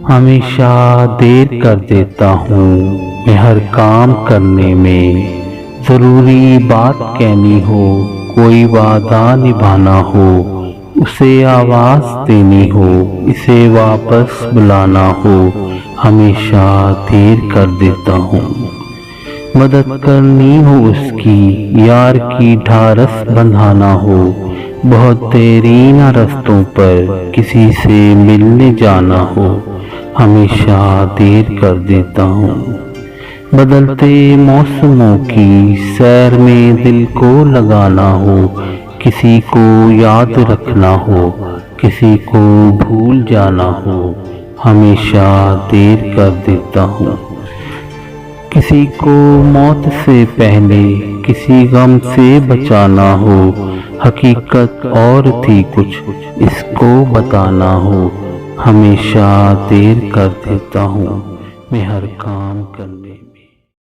हमेशा देर कर देता हूँ मैं हर काम करने में। ज़रूरी बात कहनी हो, कोई वादा निभाना हो, उसे आवाज़ देनी हो, इसे वापस बुलाना हो, हमेशा देर कर देता हूँ। मदद करनी हो उसकी, यार की ढारस बंधाना हो, बहुत देरीना रास्तों पर किसी से मिलने जाना हो, हमेशा देर कर देता हूँ। बदलते मौसमों की सैर में दिल को लगाना हो, किसी को याद रखना हो, किसी को भूल जाना हो, हमेशा देर कर देता हूँ। किसी को मौत से पहले किसी गम से बचाना हो, हकीकत और थी कुछ इसको बताना हो, हमेशा देर कर देता हूँ मैं हर काम करने।